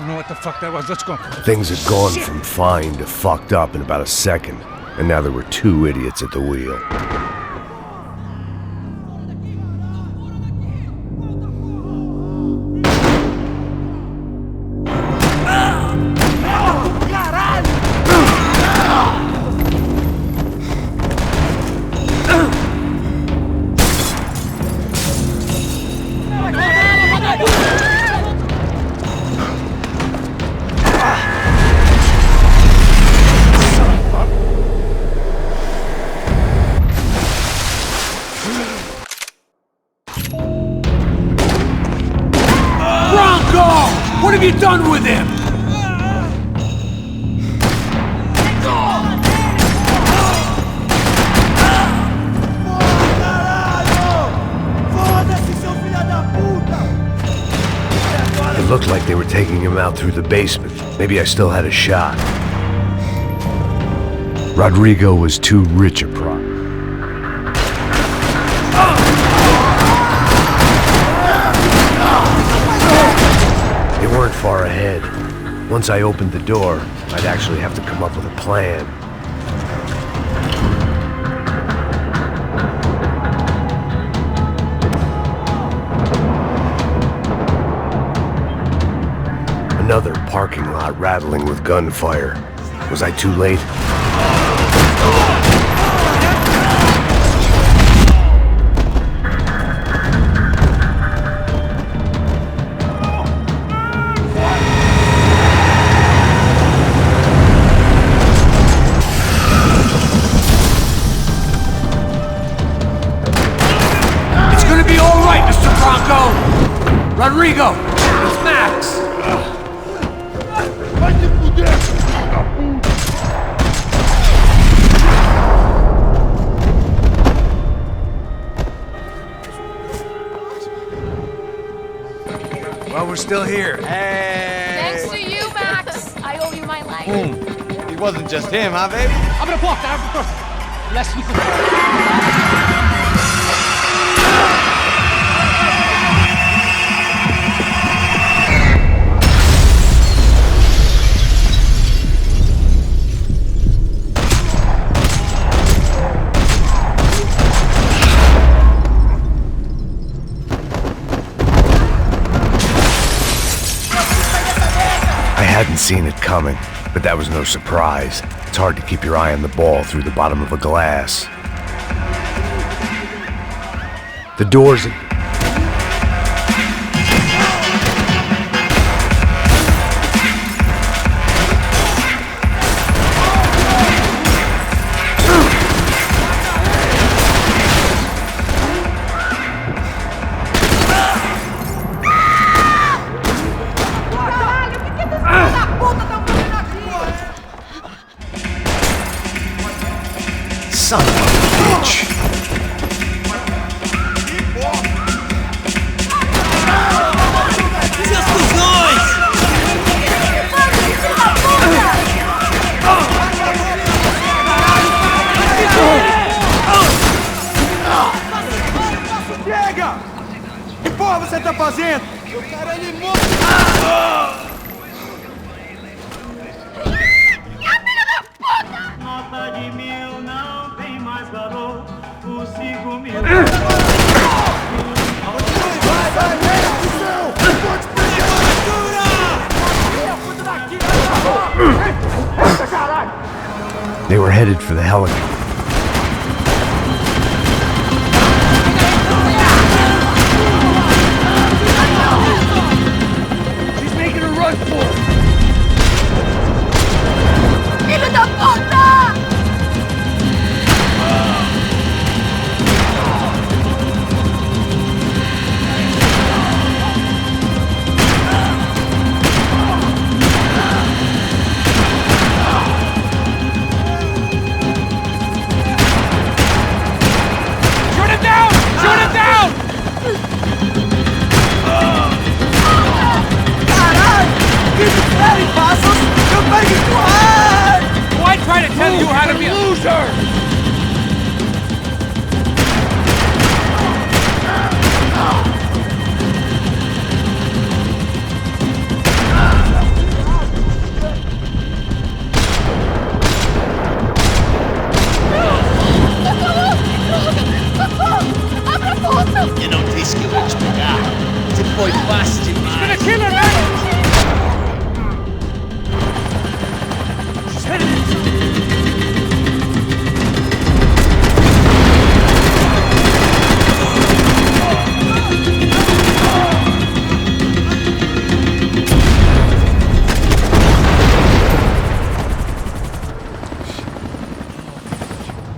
know what the fuck that was. Let's go. Things had gone from fine to fucked up in about a second, and now there were two idiots at the wheel. What have you done with him? It looked like they were taking him out through the basement. Maybe I still had a shot. Rodrigo was too rich a prize. They weren't far ahead. Once I opened the door, I'd actually have to come up with a plan. Another parking lot rattling with gunfire. Was I too late? It's gonna be all right, Mr. Bronco! Rodrigo, it's Max! Well, we're still here. Hey! Thanks to you, Max. I owe you my life. He wasn't just him, huh, baby? Apri la porta, apri la porta! Lasciami così. I hadn't seen it coming, but that was no surprise. It's hard to keep your eye on the ball through the bottom of a glass. The doors... Son of a bitch! Chega! Que porra você tá fazendo? O cara ele morre! Nota de 1000 não tem mais valor. Os 5.000. They were headed for the helicopter. He's making a run for it! Filho da puta! foi fácil demais. Gonna kill her, man!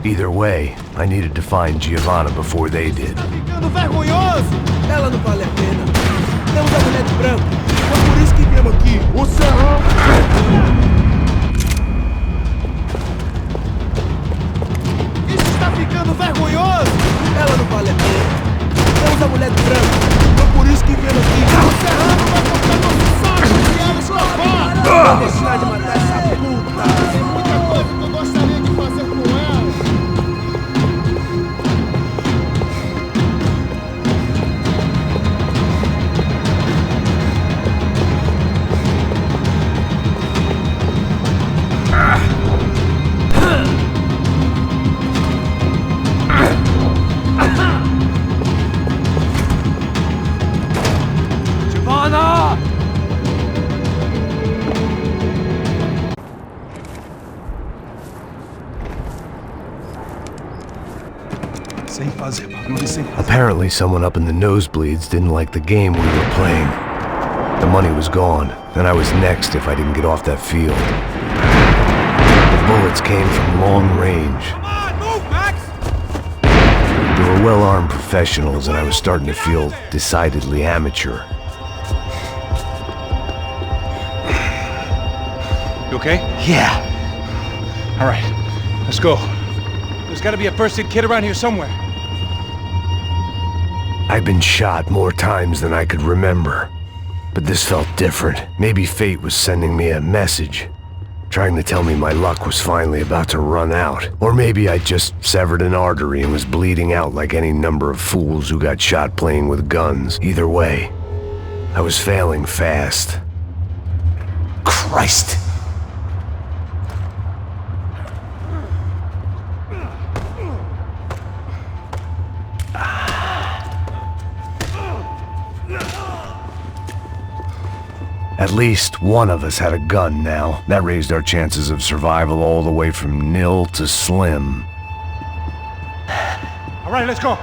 Either way, I needed to find Giovanna before they did. Tá ficando vergonhoso! Ela não vale a pena. Temos a mulher de branco. Foi por isso que viemos aqui. O serrão. Isso está ficando vergonhoso! Ela não vale a pena. Temos a mulher de branco. Foi por isso que viemos aqui. O serrano vai cortar nosso saco e ela escapar! Vou deixar de matar essa puta! Tem muita coisa que eu gostaria de fazer com ela. Giovanna! Sem fazer barulho, sem fazer. Apparently, someone up in the nosebleeds didn't like the game we were playing. The money was gone, and I was next if I didn't get off that field. The bullets came from long range. Come on, move, Max! They were well-armed professionals, and I was starting to feel decidedly amateur. You okay? Yeah. All right, let's go. There's gotta be a first aid kit around here somewhere. I'd been shot more times than I could remember. But this felt different. Maybe fate was sending me a message, trying to tell me my luck was finally about to run out. Or maybe I just severed an artery and was bleeding out like any number of fools who got shot playing with guns. Either way, I was failing fast. Christ! At least one of us had a gun now. That raised our chances of survival all the way from nil to slim. All right, let's go.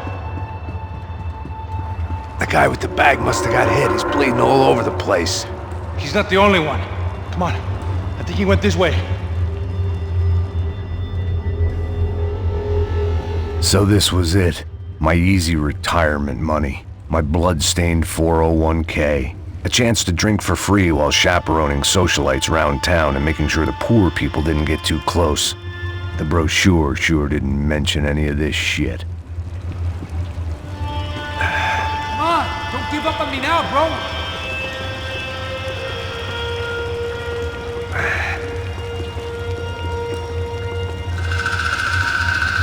The guy with the bag must have got hit. He's bleeding all over the place. He's not the only one. Come on. I think he went this way. So this was it. My easy retirement money. My blood-stained 401k. A chance to drink for free while chaperoning socialites around town and making sure the poor people didn't get too close. The brochure sure didn't mention any of this shit. Come on! Don't give up on me now, bro!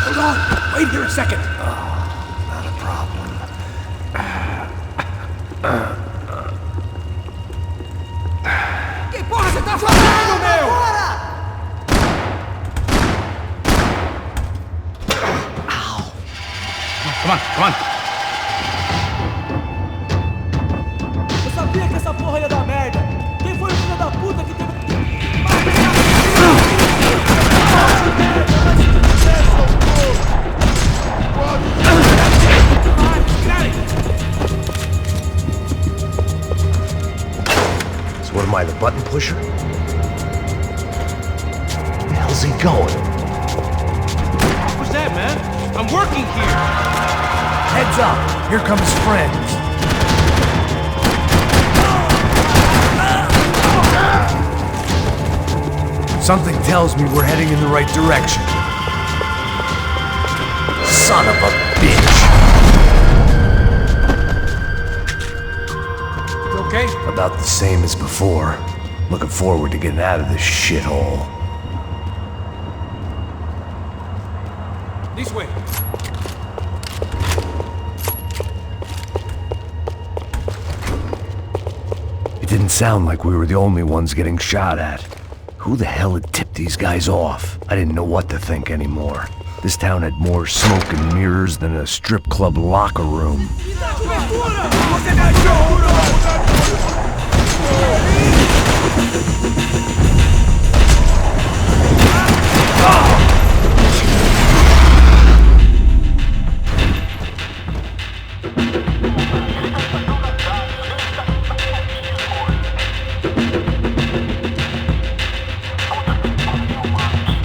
Hold on! Wait here a second! Not a problem. Que porra você tá fazendo, meu? Come on, come on. Eu sabia que essa porra ia dar merda. Quem foi o filho da puta que teve... So what am I, the button pusher? Where the hell's he going? What's that, man? I'm working here. Heads up! Here comes friends. Something tells me we're heading in the right direction. Son of a bitch! You okay? About the same as before. Looking forward to getting out of this shithole. This way. It didn't sound like we were the only ones getting shot at. Who the hell had tipped these guys off? I didn't know what to think anymore. This town had more smoke and mirrors than a strip club locker room. Me dá cobertura!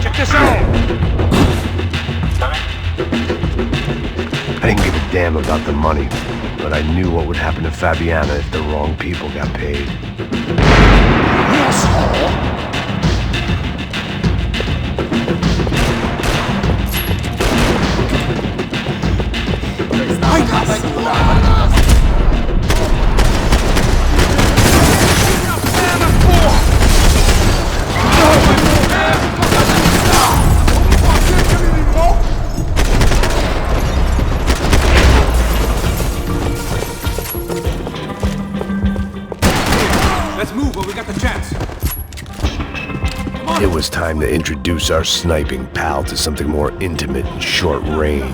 Check this out! I didn't give a damn about the money, but I knew what would happen to Fabiana if the wrong people got paid. Let's move while we got the chance. It was time to introduce our sniping pal to something more intimate and short range.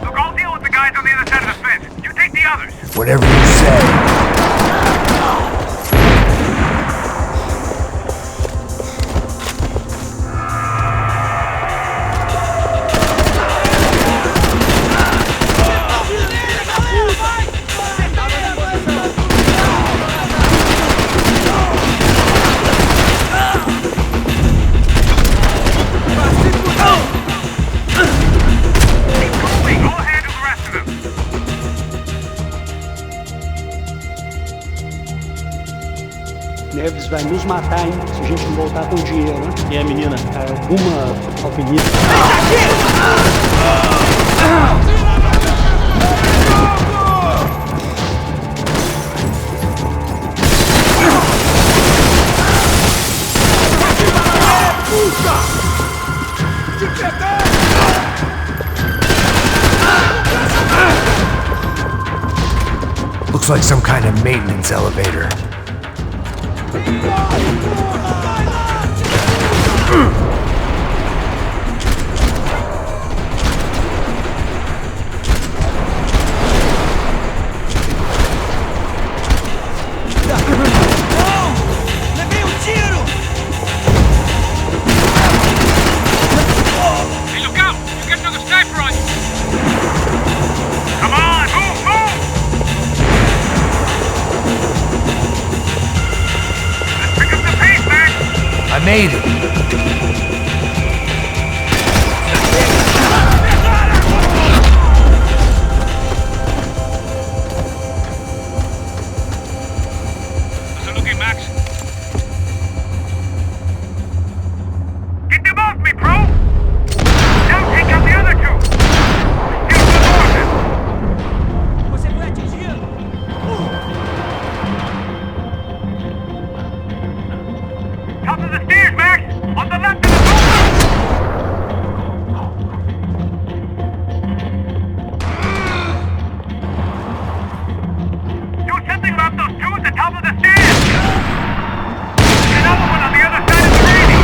Look, I'll deal with the guys on the other side of the fence. You take the others. Whatever you say. Neves vai nos matar, hein? Se a gente não voltar com dinheiro, né? E a menina? Alguma alpinista. Looks like some kind of maintenance elevator. Hey, look out! You get another sniper on you! Come on, move, move! Let's pick up the pace, man! I made it. How's it looking, Max? Get them off me, bro! Now take out the other two! Still the Você foi atingido! top of the stairs, Max! On the left of the door! Do something about those two at the top of the stairs! Another one on the other side of the railing!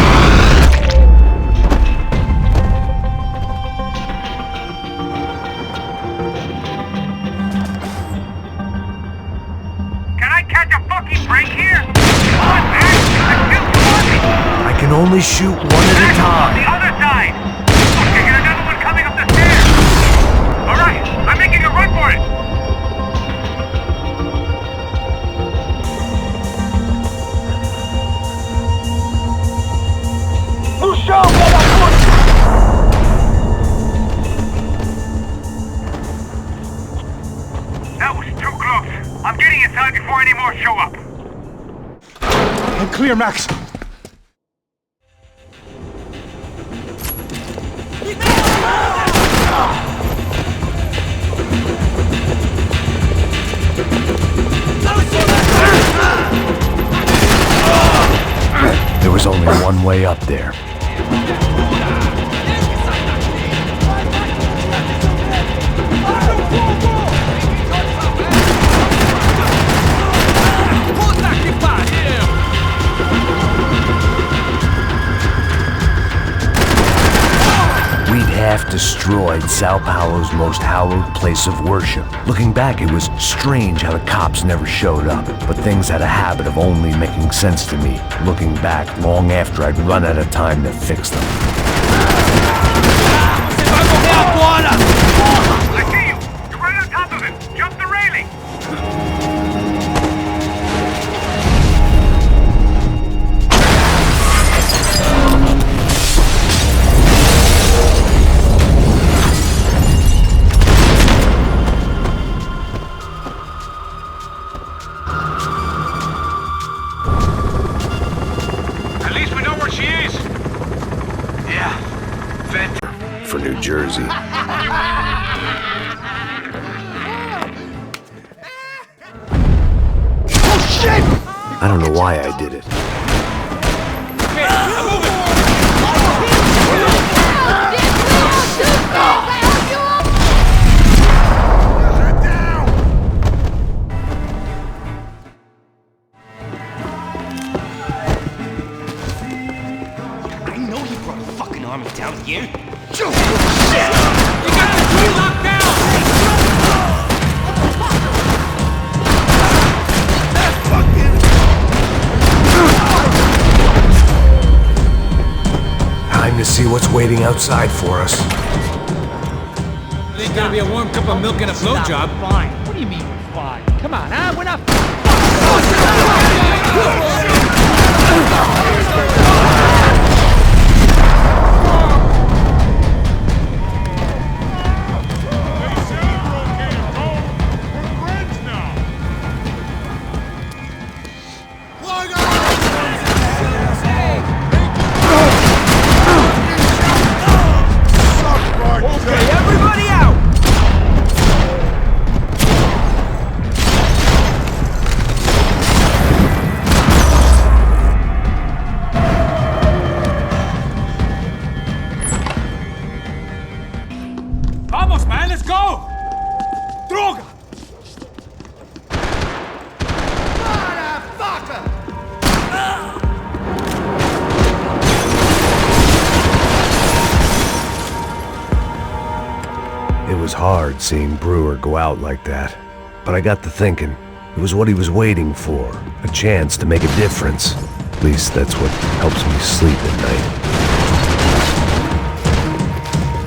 Can I catch a fucking break here? Come on, Max! I still too on me! I can only shoot one at a Max, on the time. other side! Okay, get another one coming up the stairs! Alright, I'm making a run for it! That was too close. I'm getting inside before any more show up. I'm clear, Max. There was only one way up there. We'd had half destroyed Sao Paulo's most hallowed place of worship. Looking back, it was strange how the cops never showed up, but things had a habit of only making sense to me, looking back long after I'd run out of time to fix them. I see you! You're right on top of him! Jump the railing! At least we know where she is! Yeah. For New Jersey. I don't know why I did it. I know he brought a fucking army down here. You got the tree locked down! Time to see what's waiting outside for us. It ain't gonna be a warm cup of milk and a blowjob. Fine. What do you mean we're fine? Come on, huh? We're not. Okay, everybody out! Vamos, man, let's go! Droga! It was hard seeing Brewer go out like that. But I got to thinking, it was what he was waiting for. A chance to make a difference. At least that's what helps me sleep at night.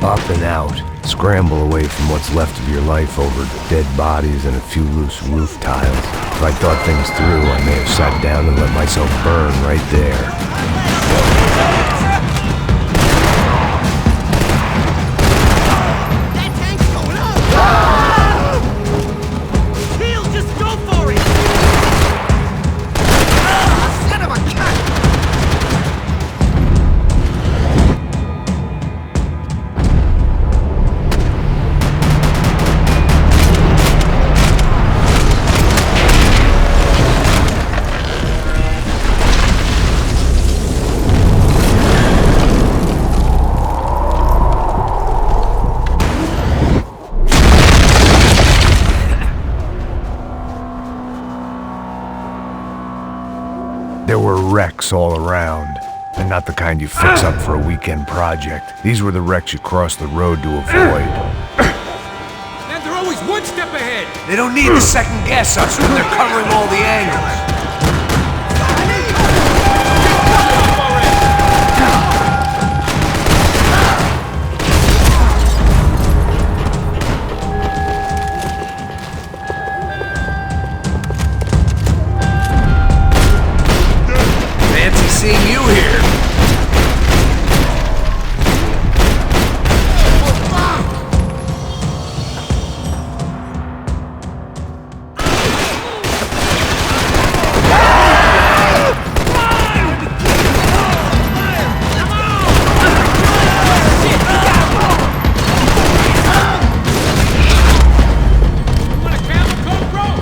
Up and out. Scramble away from what's left of your life over dead bodies and a few loose roof tiles. If I thought things through, I may have sat down and let myself burn right there. There were wrecks all around, and not the kind you fix up for a weekend project. These were the wrecks you cross the road to avoid. And they're always one step ahead! They don't need to second guess us when they're covering all the angles. Fancy seeing you here.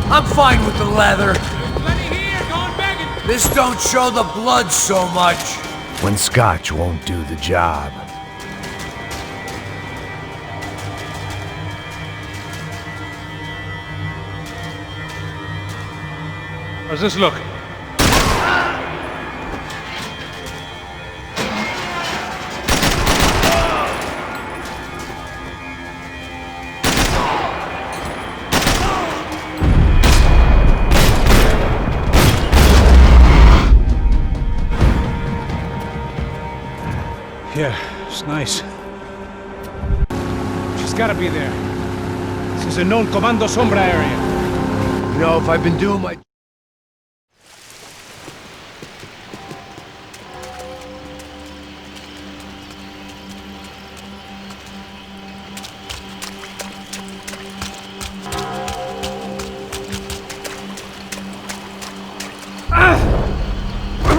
I'm fine with the leather. This don't show the blood so much. When scotch won't do the job. How's this look? Yeah, it's nice. She's gotta be there. This is a known Comando Sombra area. You know, if I've been doing my...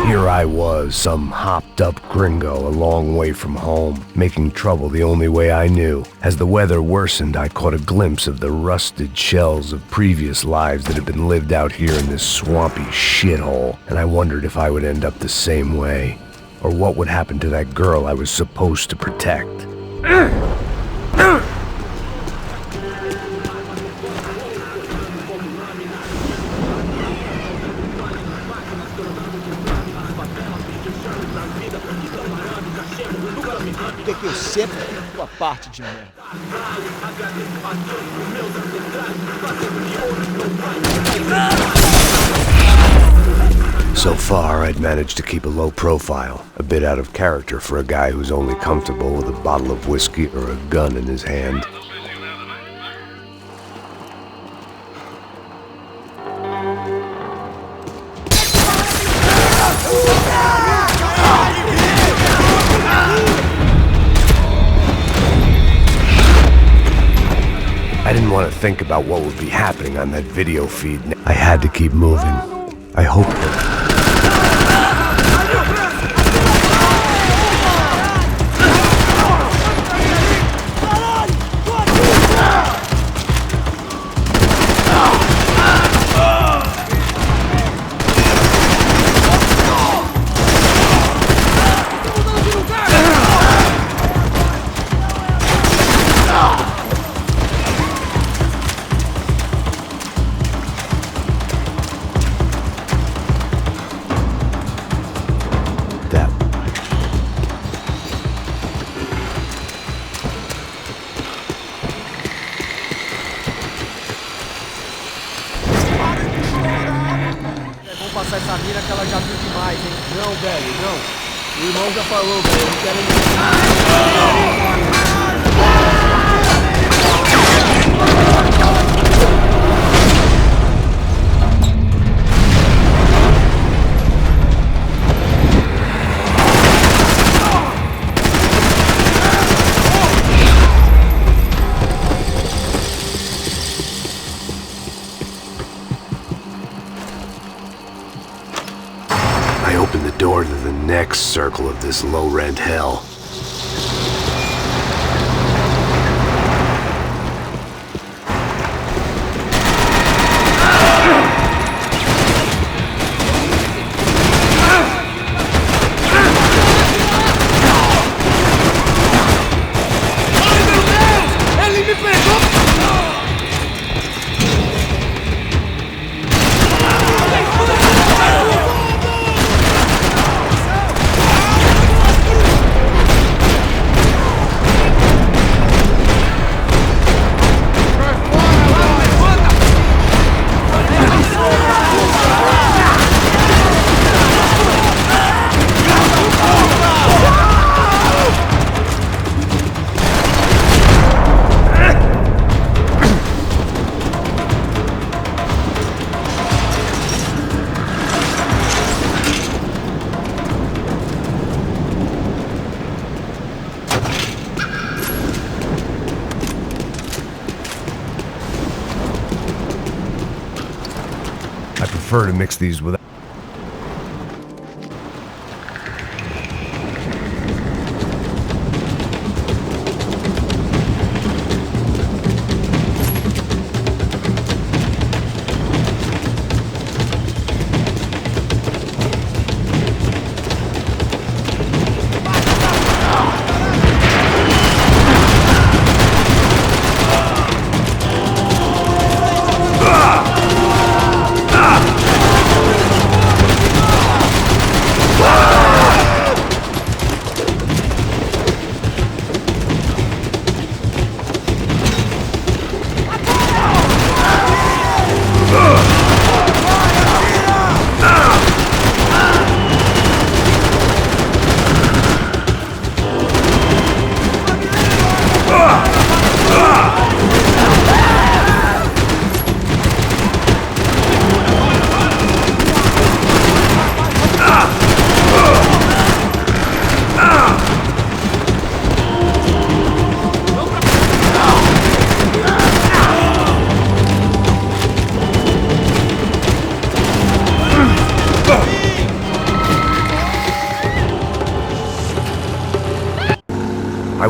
Here I was, some hopped-up gringo a long way from home, making trouble the only way I knew. As the weather worsened, I caught a glimpse of the rusted shells of previous lives that had been lived out here in this swampy shithole, and I wondered if I would end up the same way, or what would happen to that girl I was supposed to protect. Porque eu sempre fico tua parte de merda. So far, I'd managed to keep a low profile, a bit out of character for a guy who's only comfortable with a bottle of whiskey or a gun in his hand. I didn't want to think about what would be happening on that video feed. I had to keep moving. I hoped that... Vamos passar essa mina que ela já viu demais, hein? Não, velho, não. O irmão já falou, velho. Eu não quero ninguém. I opened the door to the next circle of this low-rent hell. I prefer to mix these with...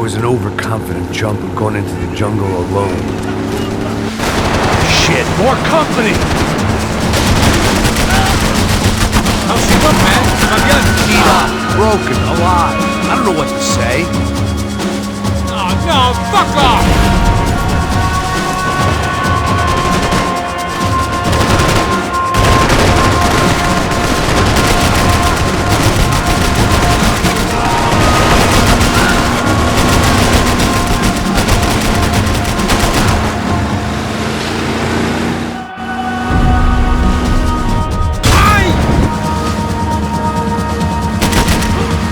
was an overconfident chump going into the jungle alone. Shit, more company! How's she look, man? Beat up, broken, alive. I don't know what to say. Oh, no, fuck off!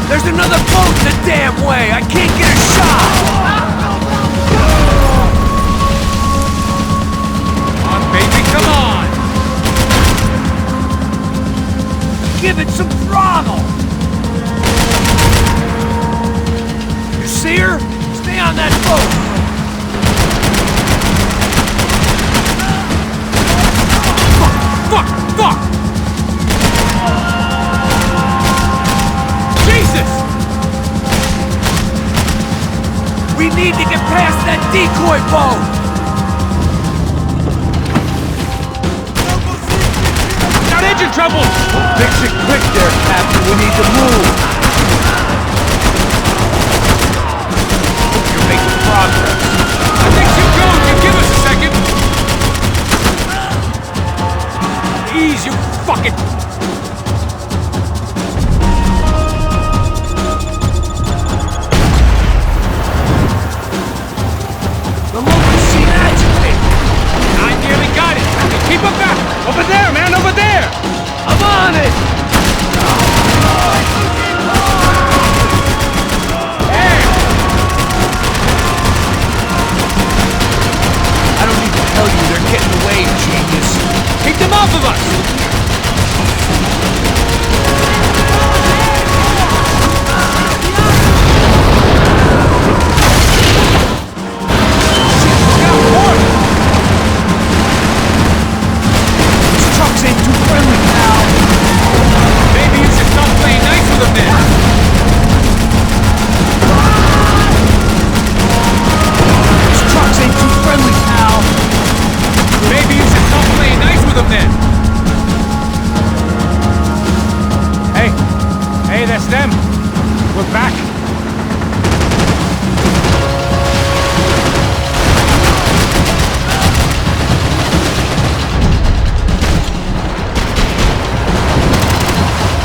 There's another boat the damn way! I can't get a shot! Come on, baby, come on! Give it some throttle! You see her? Stay on that boat! Fuck! We need to get past that decoy boat! Got engine trouble! Fix it quick there, Captain. We need to move. You're making progress. I think she'll go if you give us a second! Ease, you fucking... The local scene agitated. I nearly got it! Keep up back! Over there, man, over there! I'm on it! Hey! I don't need to tell you they're getting away, genius. Keep them off of us! Hey, that's them. We're back.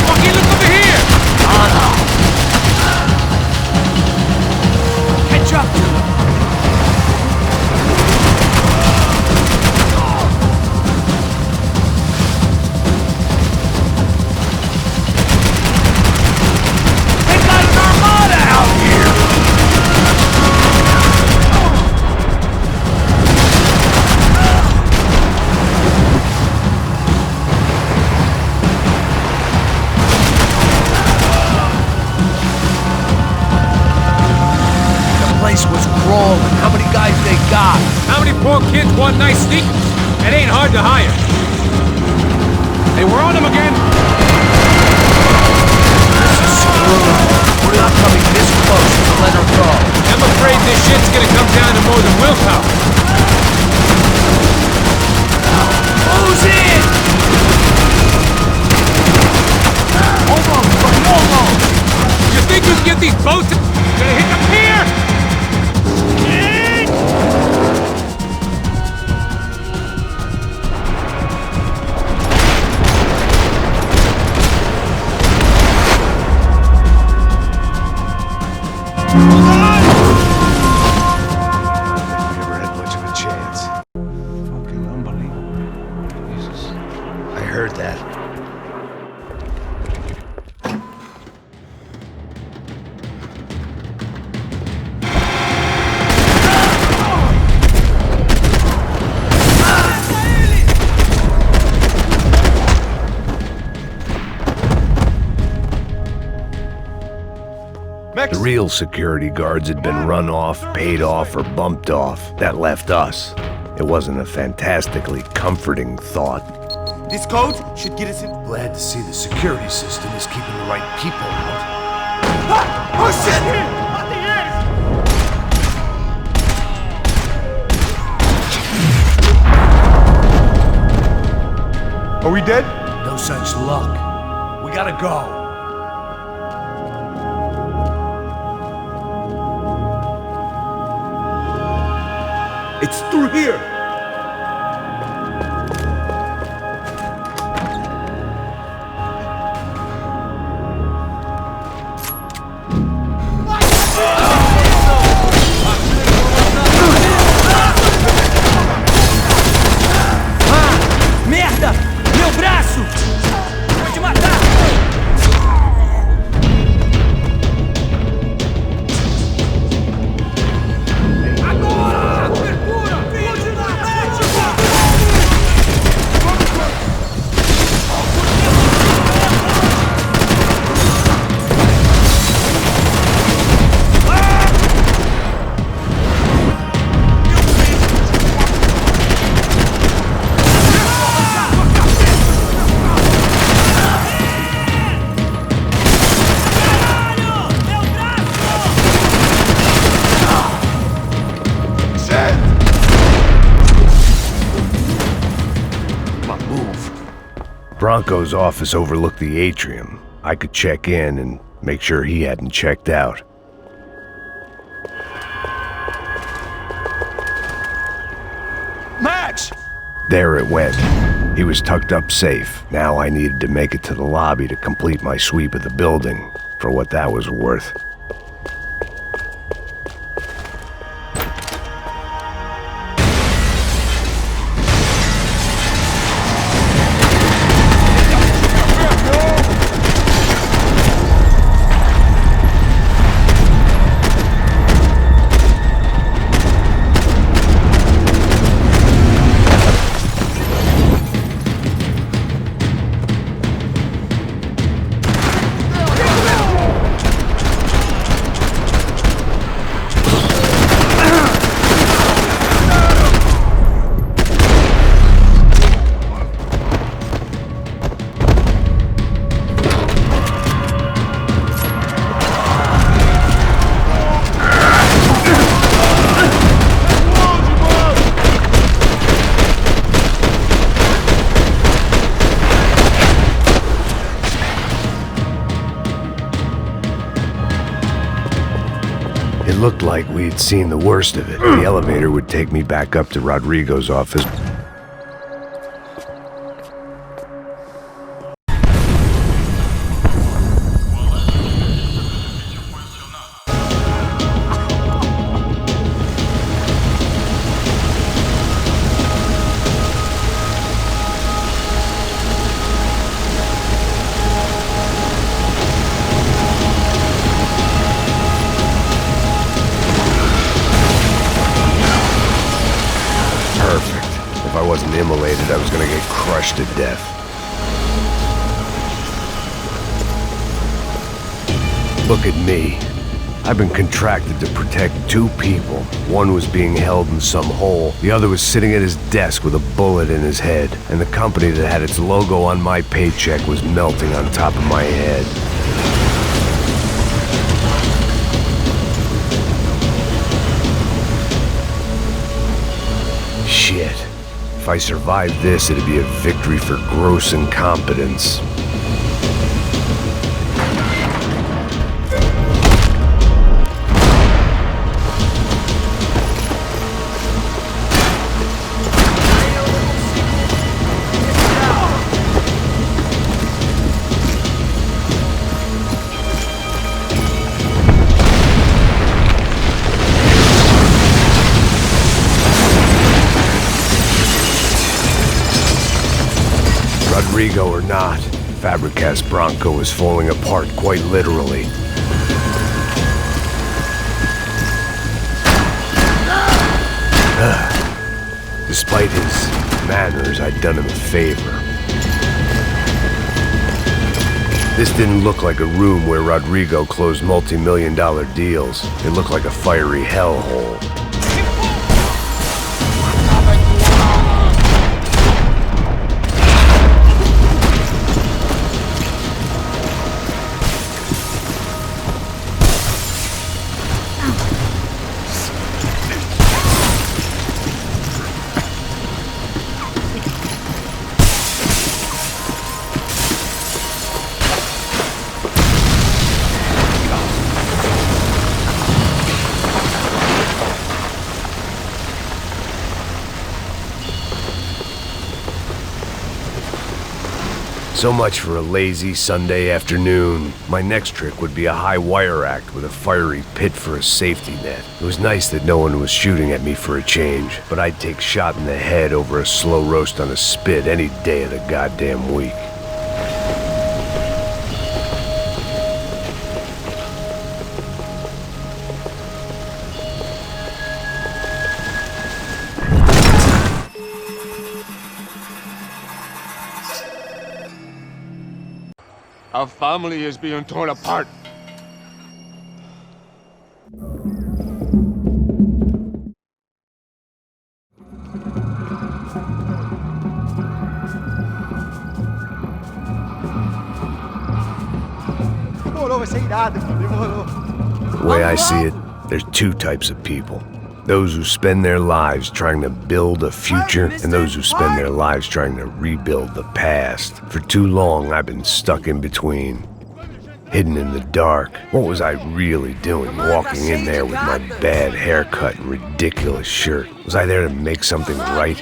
Fucking look over here! Catch up to them. Was crawling. How many guys they got? How many poor kids want nice sneakers? It ain't hard to hire. Hey, we're on them again. This is screwed. We're not coming this close to let her go. I'm afraid this shit's gonna come down to more than willpower. Who's in? Hold on, hold on. You think you can get these boats to hit the pier? Never had much of a chance. Fucking unbelievable. Jesus. I heard that. The real security guards had been run off, paid off, or bumped off. That left us. It wasn't a fantastically comforting thought. This code should get us in. Glad to see the security system is keeping the right people out. Oh shit! Are we dead? No such luck. We gotta go. It's through here! Merda! Meu braço! Vou te matar! Agora! Abertura! Bronco's office overlooked the atrium. I could check in and make sure he hadn't checked out. Max! There it went. He was tucked up safe. Now I needed to make it to the lobby to complete my sweep of the building, for what that was worth. It looked like we had seen the worst of it. The elevator would take me back up to Rodrigo's office. If I wasn't immolated, I was gonna get crushed to death. Look at me. I've been contracted to protect two people. One was being held in some hole. The other was sitting at his desk with a bullet in his head. And the company that had its logo on my paycheck was melting on top of my head. Shit. If I survived this, it'd be a victory for gross incompetence. Rodrigo or not, Fabricas Bronco was falling apart quite literally. Despite his manners, I'd done him a favor. This didn't look like a room where Rodrigo closed multi-million-dollar deals. It looked like a fiery hellhole. So much for a lazy Sunday afternoon. My next trick would be a high wire act with a fiery pit for a safety net. It was nice that no one was shooting at me for a change, but I'd take shot in the head over a slow roast on a spit any day of the goddamn week. Our family is being torn apart. Demorou, vai ser irado, filho. Demorou. The way I see it, there's two types of people. Those who spend their lives trying to build a future, and those who spend their lives trying to rebuild the past. For too long, I've been stuck in between. Hidden in the dark. What was I really doing walking in there with my bad haircut and ridiculous shirt? Was I there to make something right?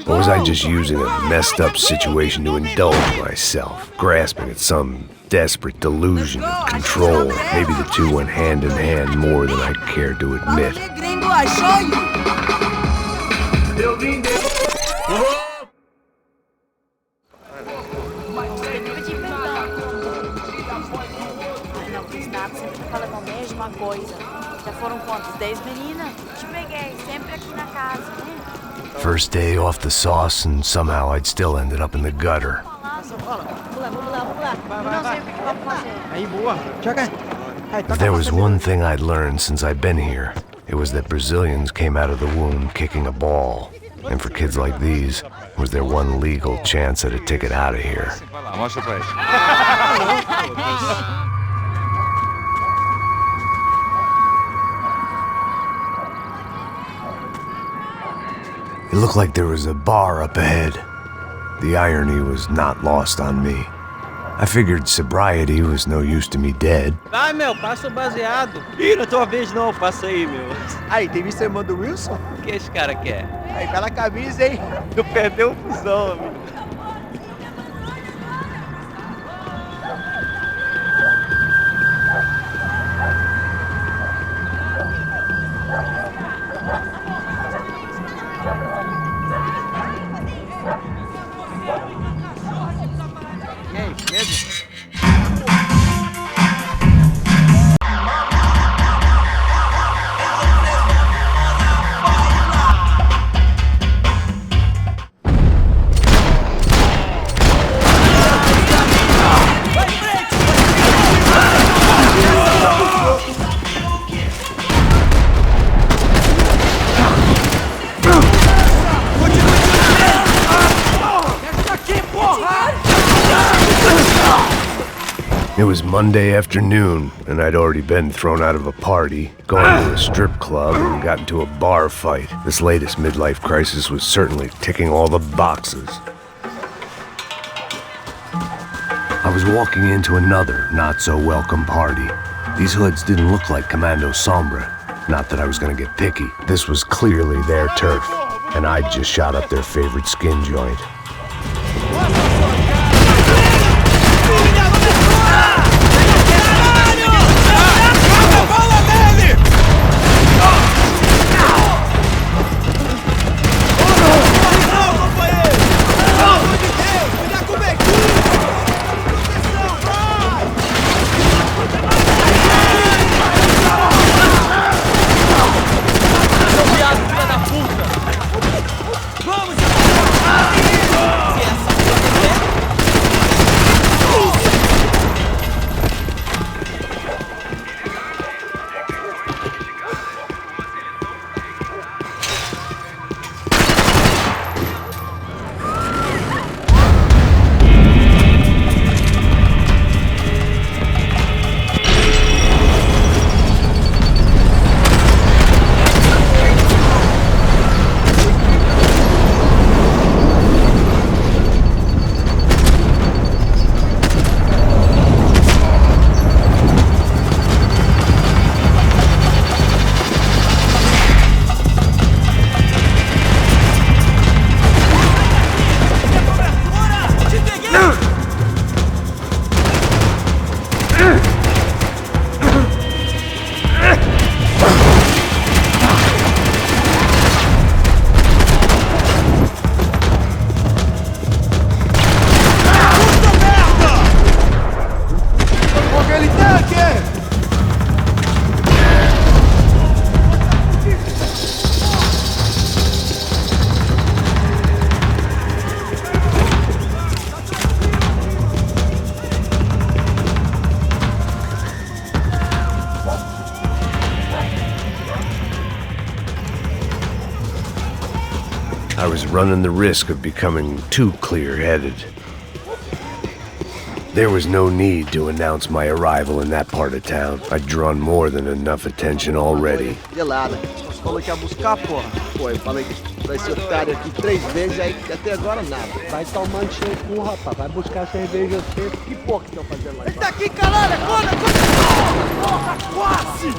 Or was I just using a messed up situation to indulge myself, grasping at some desperate delusion of control? Maybe the two went hand in hand more than I cared to admit. Falando a mesma coisa. Já foram quantos? 10 meninas? Te peguei, sempre aqui na casa, né? First day off the sauce, and somehow I'd still ended up in the gutter. Aí, boa. Joga. If there was one thing I'd learned since I've been here, it was that Brazilians came out of the womb kicking a ball. And for kids like these, was their one legal chance at a ticket out of here. It looked like there was a bar up ahead. The irony was not lost on me. I figured sobriety was no use to me dead. Vai, meu, passa o baseado. Ih, não é tua vez não, passa aí, meu. Aí, tem visto a irmã do Wilson? O que esse cara quer? Aí, tá na camisa, hein? Tu perdeu o fusão, amigo. It was Monday afternoon, and I'd already been thrown out of a party, gone to a strip club, and got into a bar fight. This latest midlife crisis was certainly ticking all the boxes. I was walking into another not-so-welcome party. These hoods didn't look like Commando Sombra. Not that I was gonna get picky. This was clearly their turf, and I'd just shot up their favorite skin joint. I was running the risk of becoming too clear-headed. There was no need to announce my arrival in that part of town. I'd drawn more than enough attention already. Gelada. Você falou que ia buscar, porra? Pô, eu falei pra esse otário aqui 3 vezes, aí até agora nada. Vai tomar no seu cu, rapaz. Vai buscar cerveja você. Que porra que estão fazendo lá Ele embaixo? tá aqui, caralho! Acorda, acorda! Porra, quase!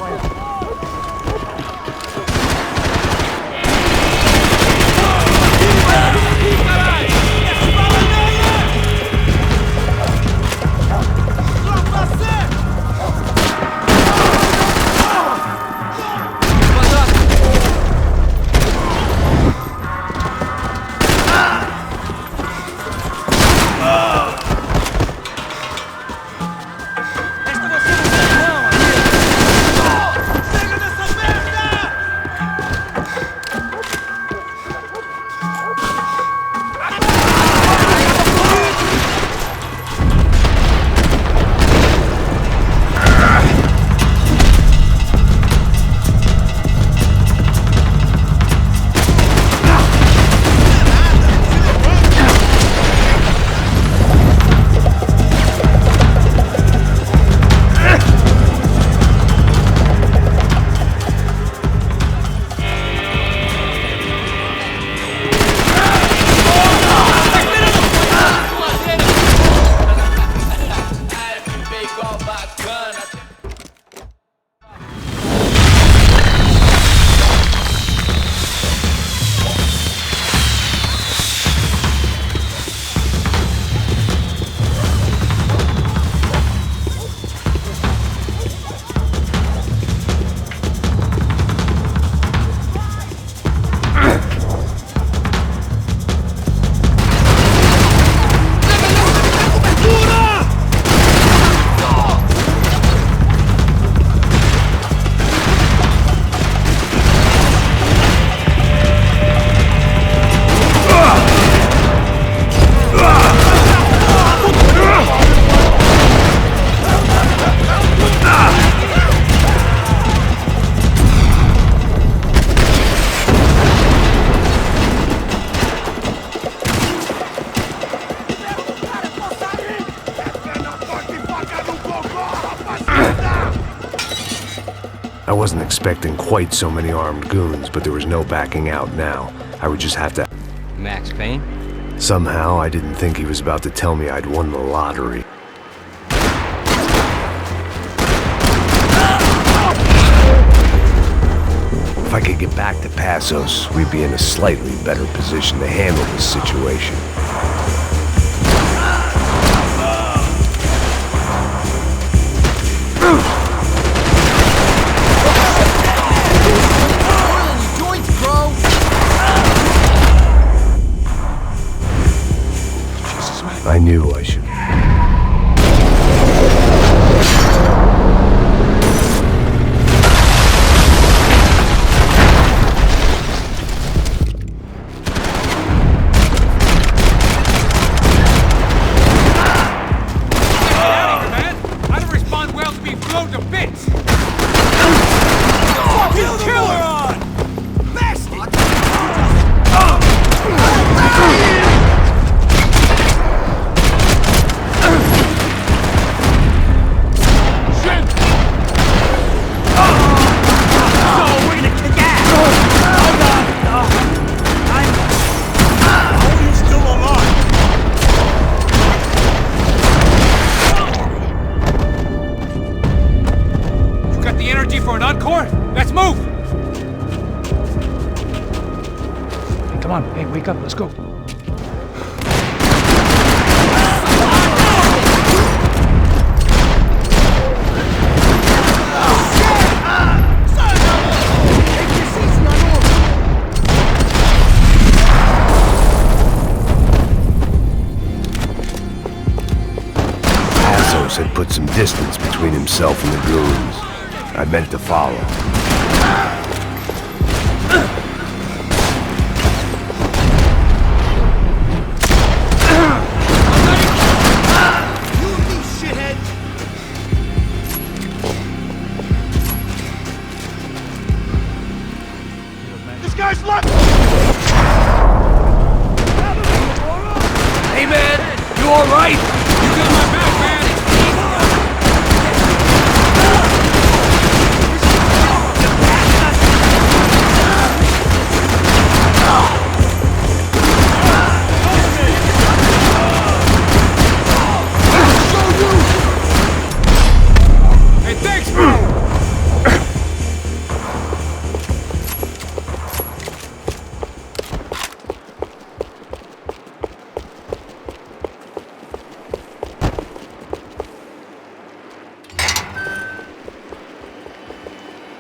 I wasn't expecting quite so many armed goons, but there was no backing out now. I would just have to... Max Payne? Somehow, I didn't think he was about to tell me I'd won the lottery. If I could get back to Passos, we'd be in a slightly better position to handle this situation. I knew I should. For an encore? Let's move! Hey, come on. Hey, wake up. Let's go. Passos had put some distance between himself and the goons. I meant to follow. This guy's left! all right? You got my back, man! Hey, thanks, bro!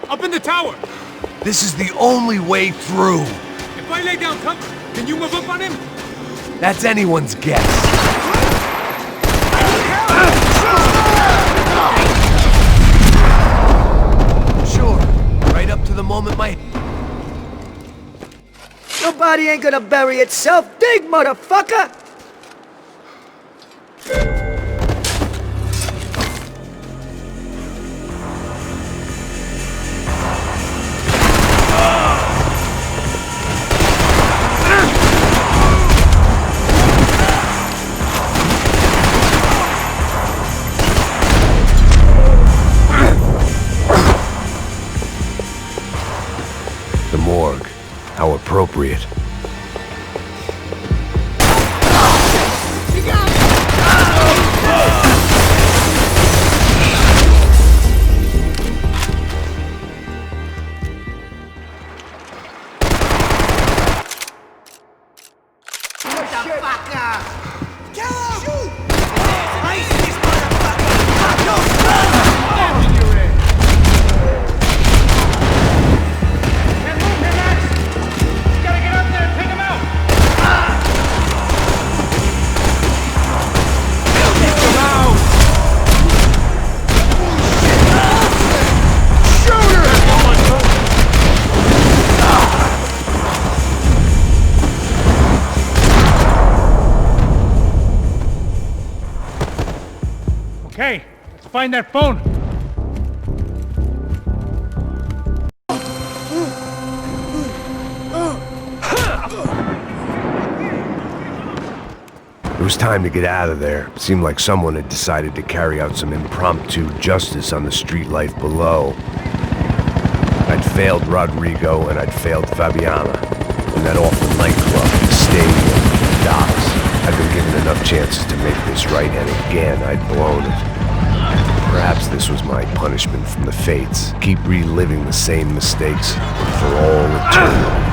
Up in the tower! This is the only way through. If I lay down cover, can you move up on him? That's anyone's guess. Sure, right up to the moment my... Your body ain't gonna bury itself. Dig, motherfucker! The morgue. How appropriate. Okay, let's find that phone. It was time to get out of there. It seemed like someone had decided to carry out some impromptu justice on the street life below. I'd failed Rodrigo and I'd failed Fabiana. In that awful nightclub, the stadium, the docks. I'd been given enough chances to make this right, and again, I'd blown it. Perhaps this was my punishment from the fates. Keep reliving the same mistakes for all eternity.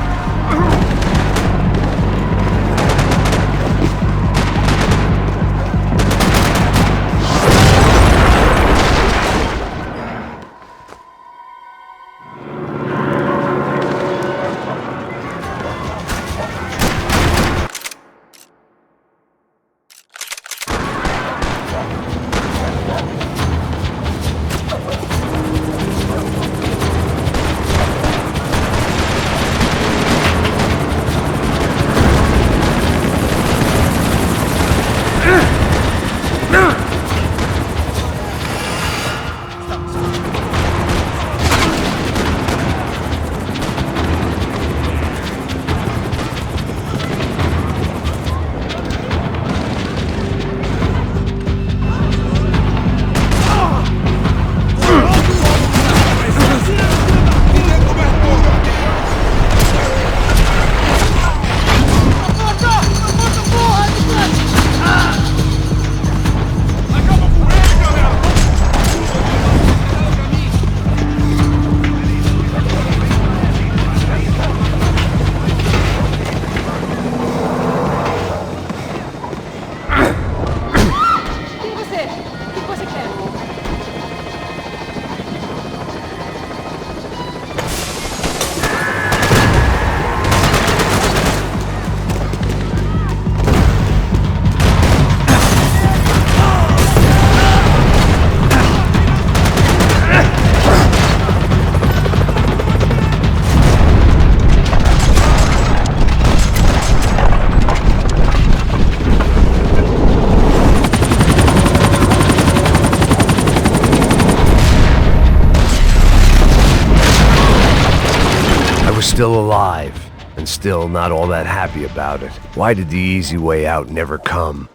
Still alive, and still not all that happy about it. Why did the easy way out never come?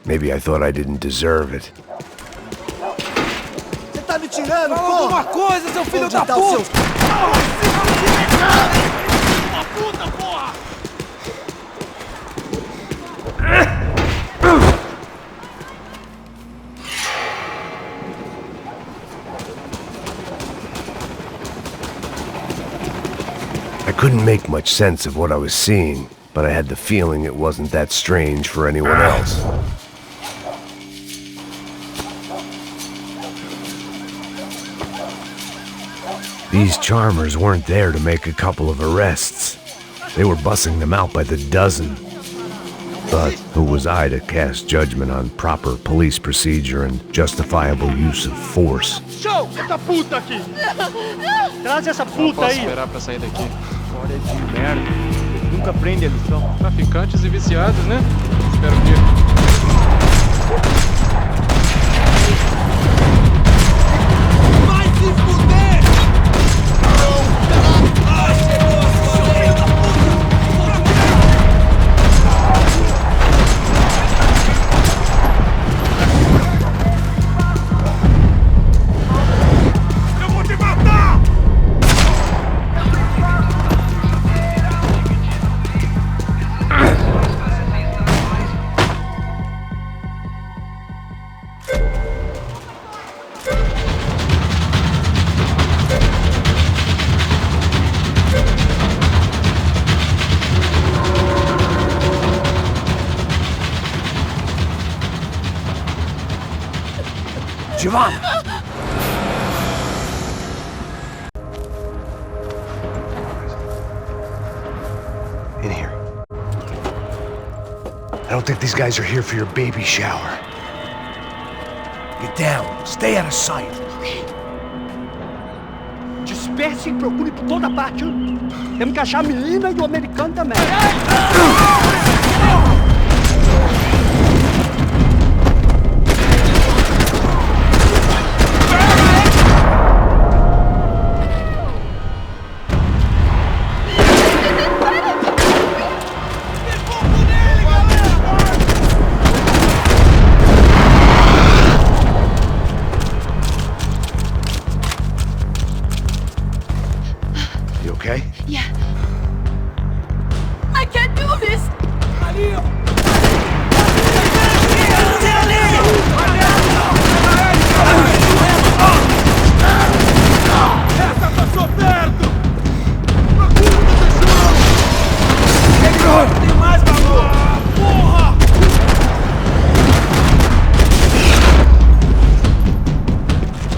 Maybe I thought I didn't deserve it. Você tá me tirando, Fala porra! alguma coisa, seu filho Onde da tá o puta! seu- Puta porra! I couldn't make much sense of what I was seeing, but I had the feeling it wasn't that strange for anyone else. These charmers weren't there to make a couple of arrests. They were bussing them out by the dozen. But who was I to cast judgment on proper police procedure and justifiable use of force? Show! Essa puta aqui! Traz essa puta aí! Esperar pra sair daqui. História de merda. Nunca prende a lição. Traficantes e viciados, né? Espero que... Vai se fuder! Eu vou te matar! Giovanni! In here. I don't think these guys are here for your baby shower. Get down. Stay out of sight. Disperse e procure por toda parte. Temos que achar a menina e o americano também. You okay? Yeah. I can't do this. Essa passou perto! Procura, tem mais valor! Porra!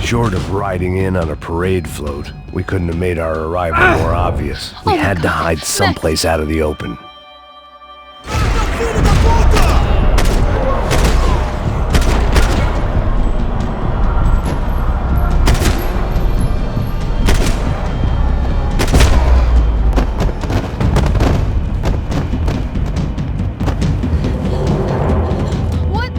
Short of riding in on a parade float, we couldn't have made our arrival more obvious. We Oh my had to God. hide someplace out of the open. Filho da puta! What?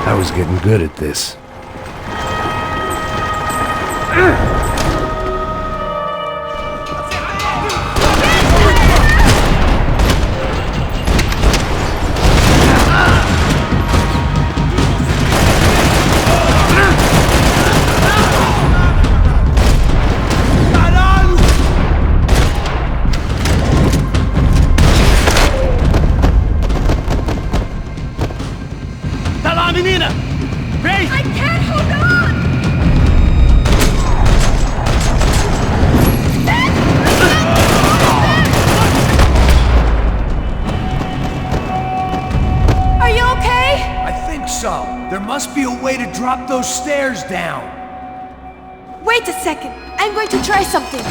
I was getting good at this. Caralho! Tá lá, menina! Vem! I can't hold on. Are you okay? I think so. There must be a way to drop those stairs down. Wait a second. I'm going to try something.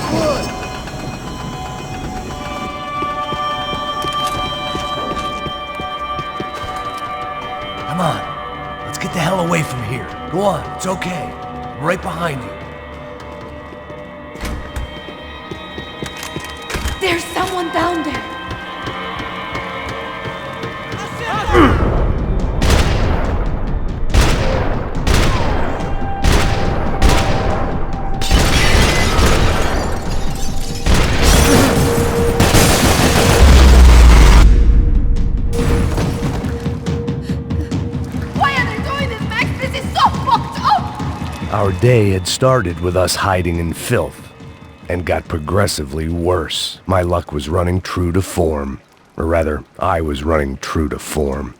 Come on. Let's get the hell away from here. Go on. It's okay. I'm right behind you. There's someone down there. Our day had started with us hiding in filth, and got progressively worse. My luck was running true to form. Or rather, I was running true to form.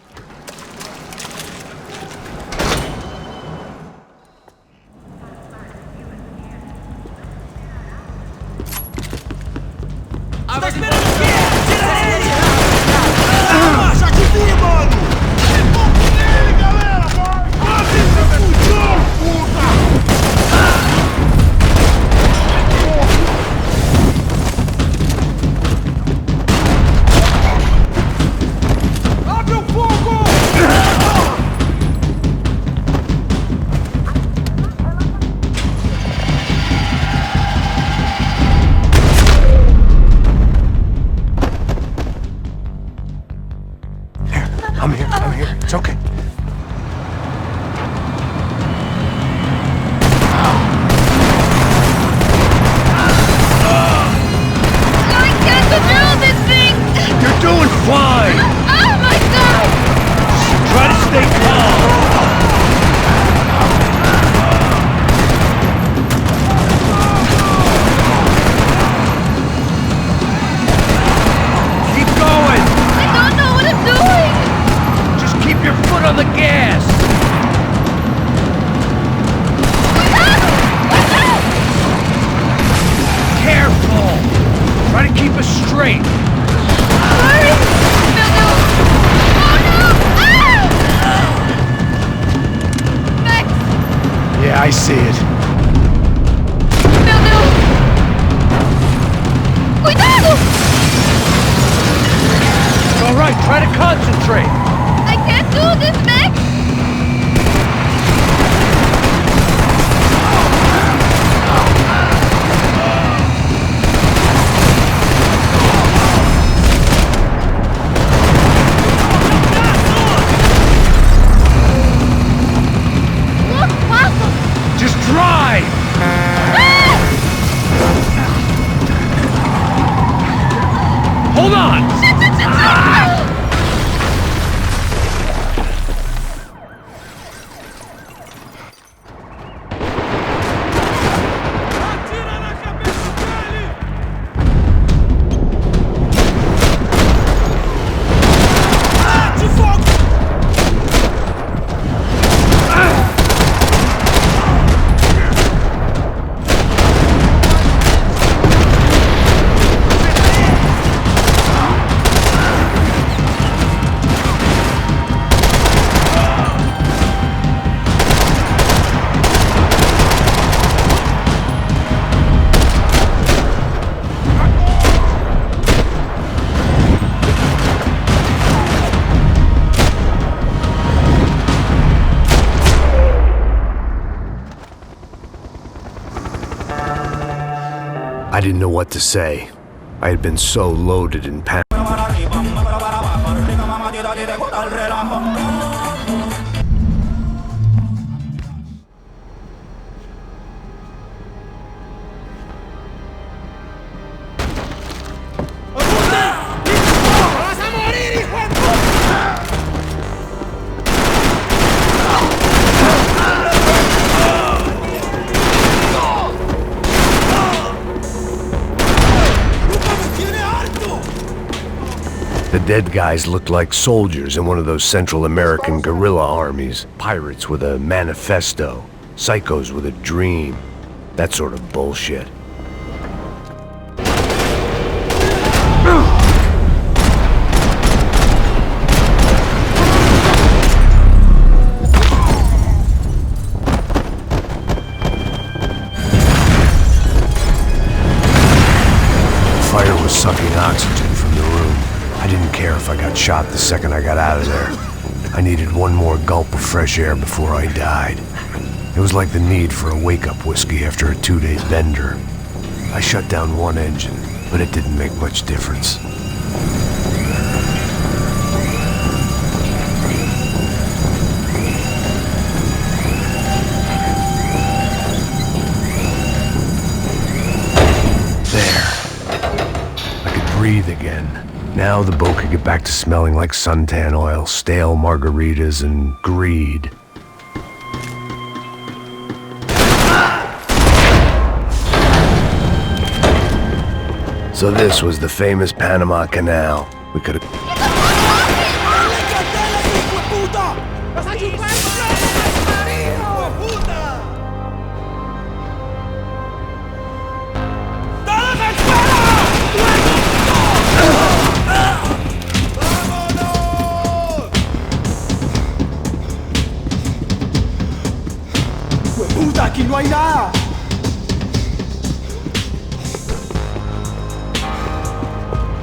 I'm here. It's okay. I can't control this thing! You're doing fine! Oh my god! Try to stay calm! Keep going! I don't know what I'm doing! Just keep your foot on the gas! Careful! Try to keep us straight! Sorry! No, no! Oh no! Ah! Max! Yeah, I see it. No, no! Cuidado! All right, try to concentrate! I can't do this, Max! Look, Papa! Just drive! Hold on! I didn't know what to say. I had been so loaded in panic. The dead guys looked like soldiers in one of those Central American guerrilla armies. Pirates with a manifesto. Psychos with a dream. That sort of bullshit. Fire was sucking oxygen from the room. I didn't care if I got shot the second I got out of there. I needed one more gulp of fresh air before I died. It was like the need for a wake-up whiskey after a 2-day bender. I shut down one engine, but it didn't make much difference. Breathe again. Now the boat could get back to smelling like suntan oil, stale margaritas, and greed. So this was the famous Panama Canal. We could have... ¡Puta, aquí no hay nada!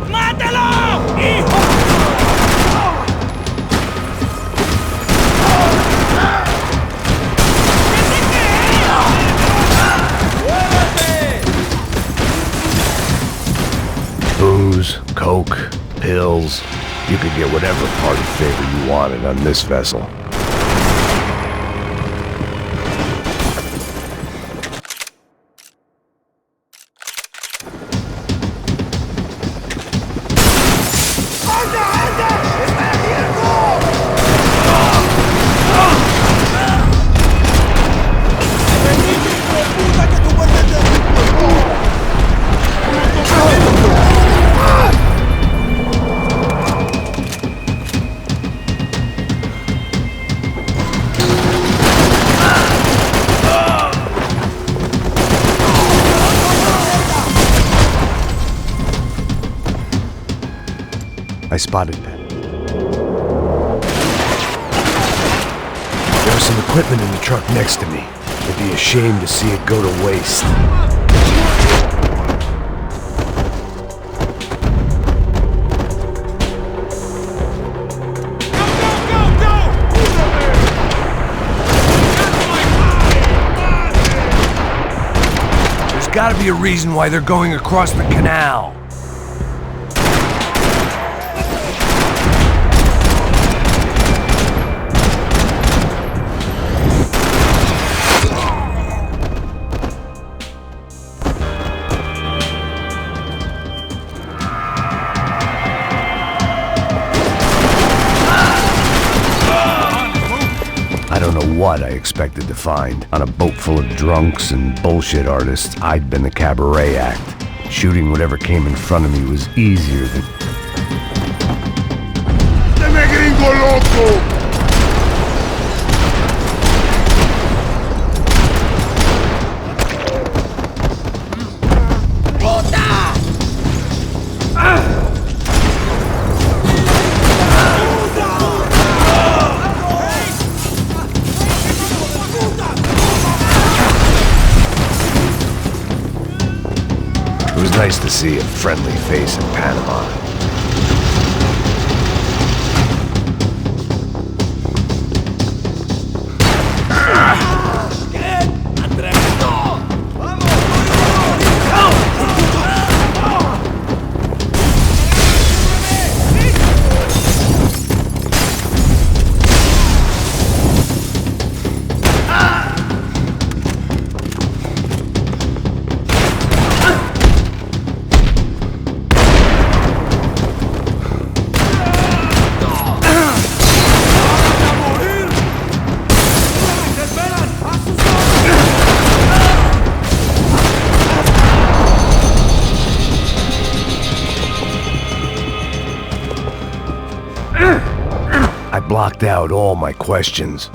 ¡Mátalo! ¡Hijo! Booze, coke, pills. You could get whatever party favor you wanted on this vessel. I spotted that. There was some equipment in the truck next to me. It'd be a shame to see it go to waste. There's gotta be a reason why they're going across the canal. I don't know what I expected to find. On a boat full of drunks and bullshit artists, I'd been the cabaret act. Shooting whatever came in front of me was easier than... ¡Deme gringo loco! It was nice to see a friendly face in Panama. I blocked out all my questions.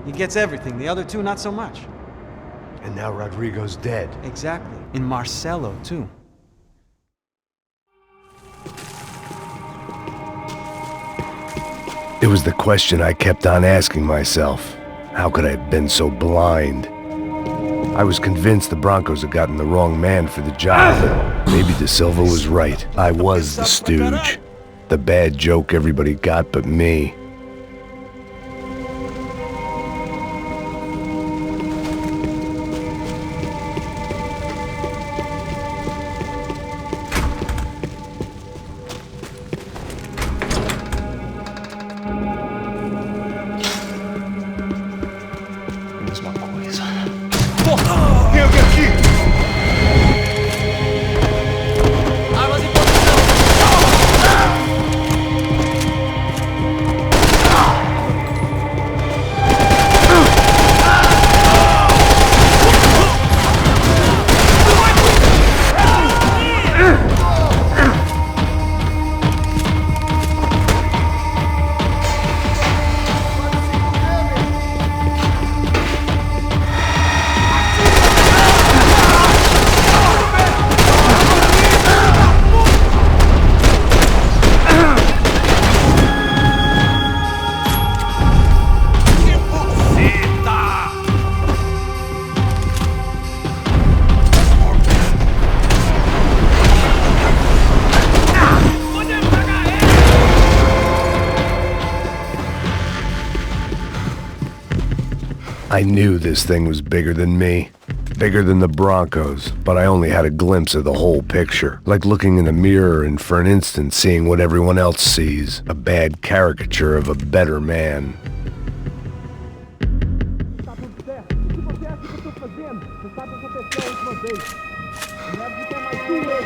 He gets everything, the other two not so much. And now Rodrigo's dead. Exactly. In Marcelo, too. It was the question I kept on asking myself. How could I have been so blind? I was convinced the Broncos had gotten the wrong man for the job, but maybe De Silva was right. I was the stooge. The bad joke everybody got but me. I knew this thing was bigger than me. Bigger than the Broncos, but I only had a glimpse of the whole picture. Like looking in a mirror and for an instant seeing what everyone else sees. A bad caricature of a better man. Tá tudo certo. O que você acha que eu tô fazendo? Você sabe o que aconteceu a última vez. Leve de ter mais um mês.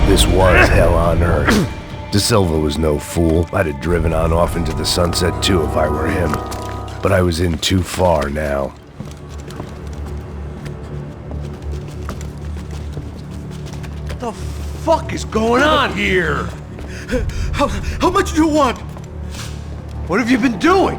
This was hell on earth. De Silva was no fool. I'd have driven on off into the sunset too if I were him. But I was in too far now. What the fuck is going on here? How much do you want? What have you been doing?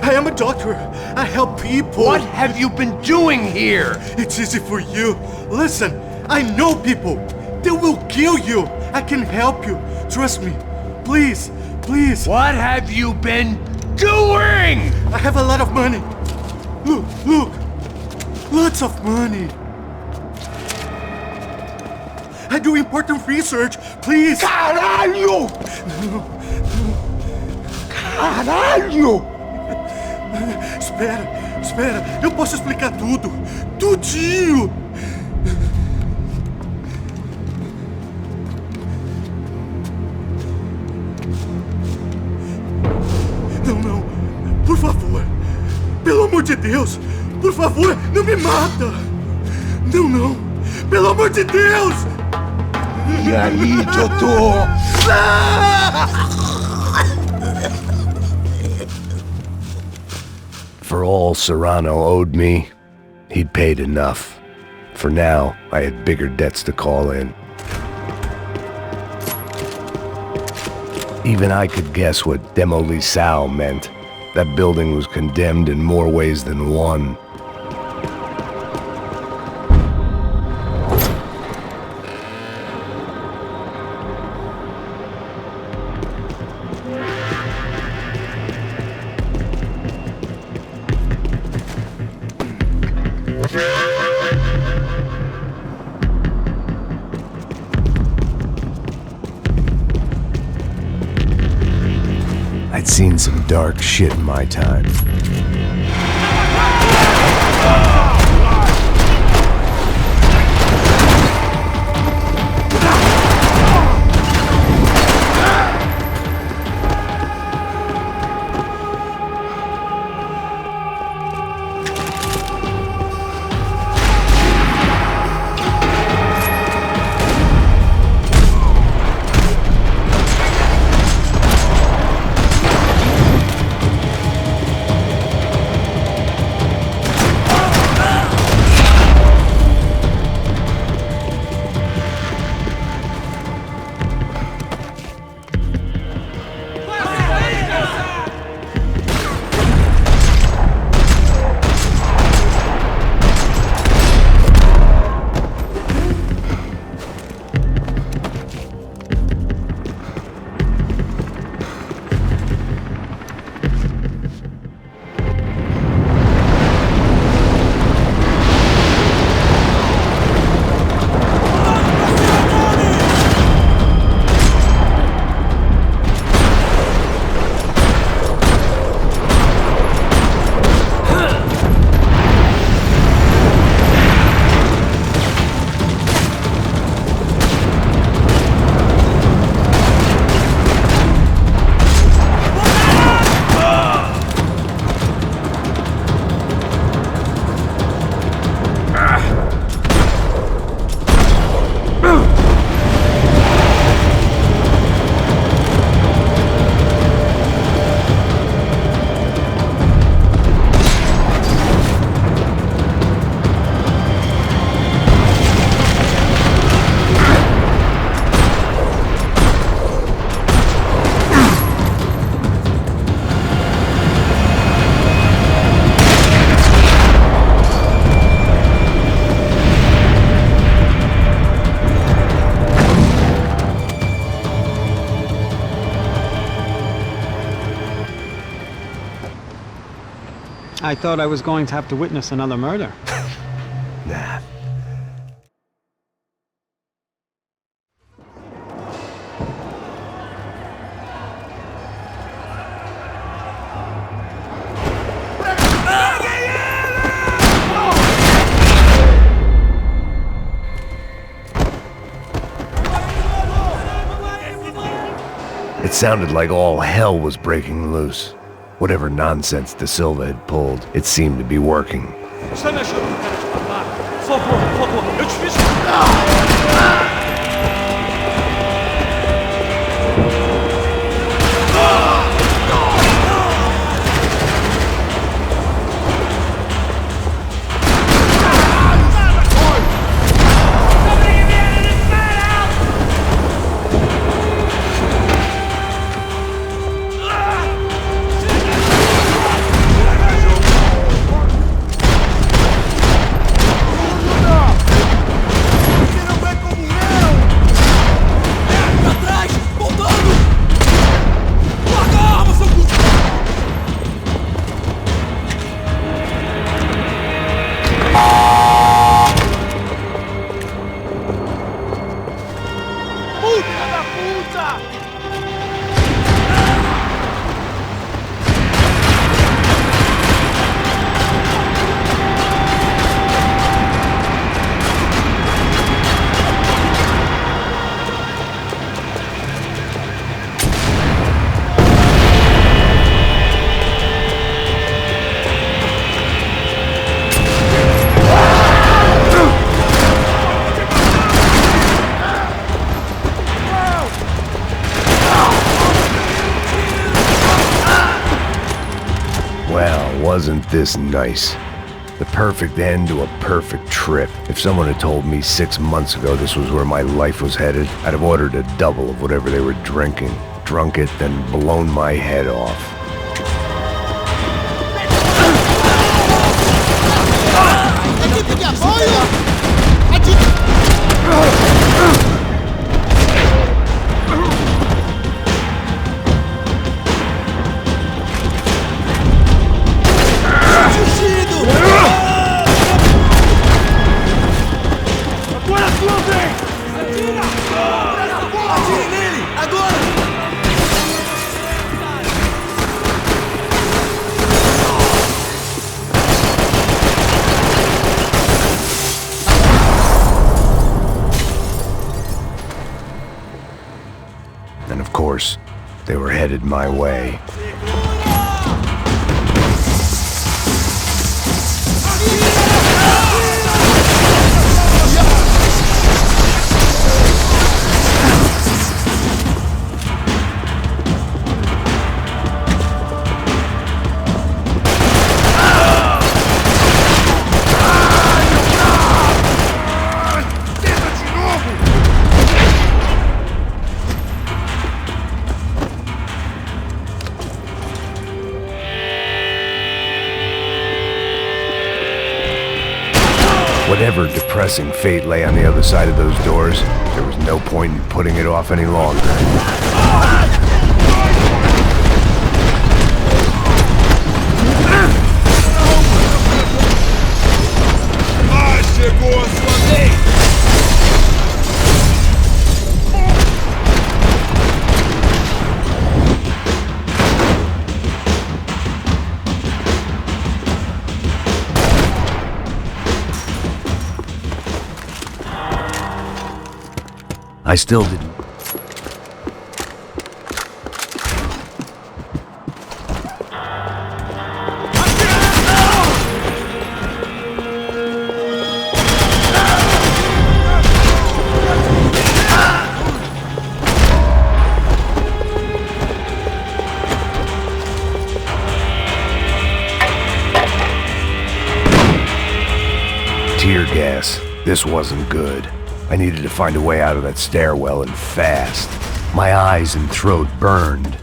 I am a doctor. I help people. What have you been doing here? It's easy for you. Listen, I know people. They will kill you. I can help you. Trust me. Please, please. What have you been doing? I have a lot of money. Look, look. Lots of money. I do important research. Please. Caralho! Caralho! Espera, espera. Eu posso explicar tudo. Tudinho. Não, não. Por favor. Pelo amor de Deus. Por favor, não me mata. Não, não. Pelo amor de Deus. E aí, doutor? For all Serrano owed me, he'd paid enough. For now, I had bigger debts to call in. Even I could guess what demolissao meant. That building was condemned in more ways than one. I'd seen some dark shit in my time. I thought I was going to have to witness another murder. Nah. It sounded like all hell was breaking loose. Whatever nonsense De Silva had pulled, it seemed to be working. Você me ajuda, cara, de papar? Por favor, eu te fiz... Wasn't this nice? The perfect end to a perfect trip. If someone had told me 6 months ago this was where my life was headed, I'd have ordered a double of whatever they were drinking, drunk it, then blown my head off. And of course, they were headed my way. Whatever depressing fate lay on the other side of those doors, there was no point in putting it off any longer. Chegou a sua vez! I still didn't. Tear gas. This wasn't good. I needed to find a way out of that stairwell and fast. My eyes and throat burned.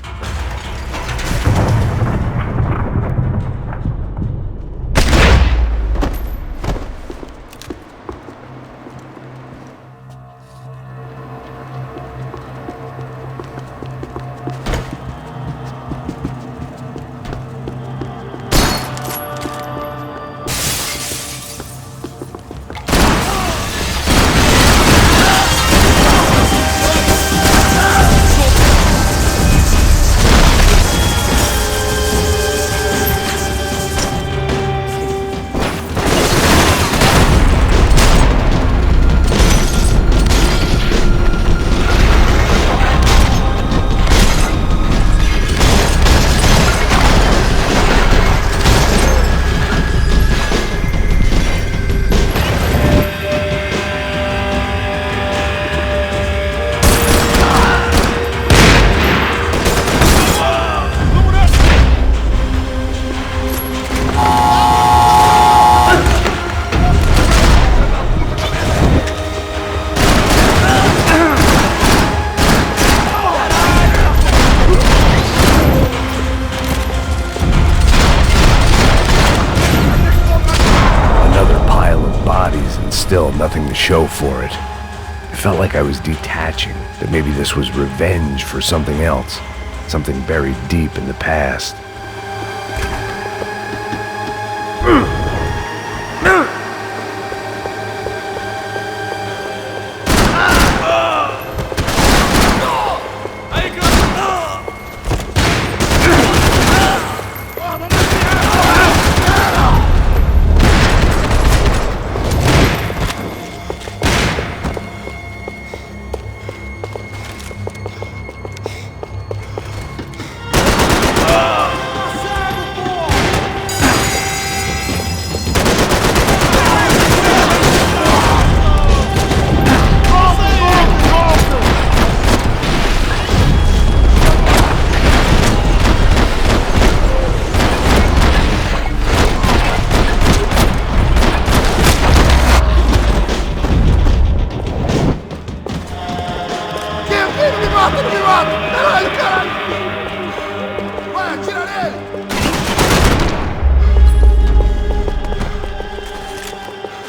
still nothing to show for it. It felt like I was detaching, that maybe this was revenge for something else, something buried deep in the past.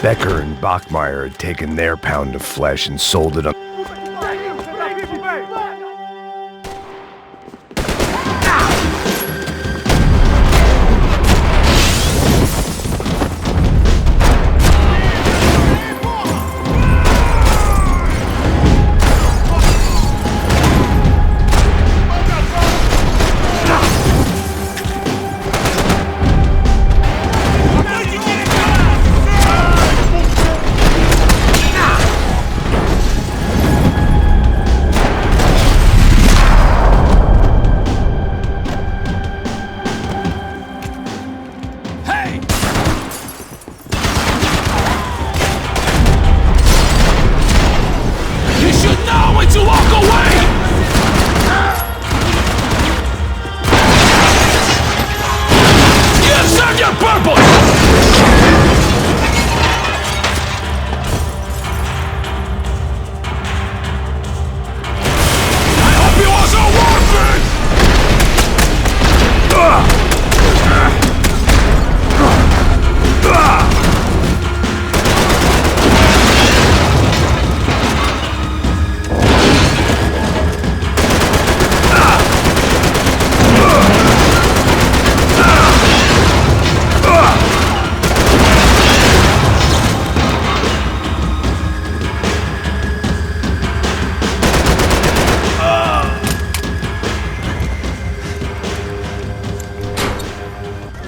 Becker and Bachmeyer had taken their pound of flesh and sold it on.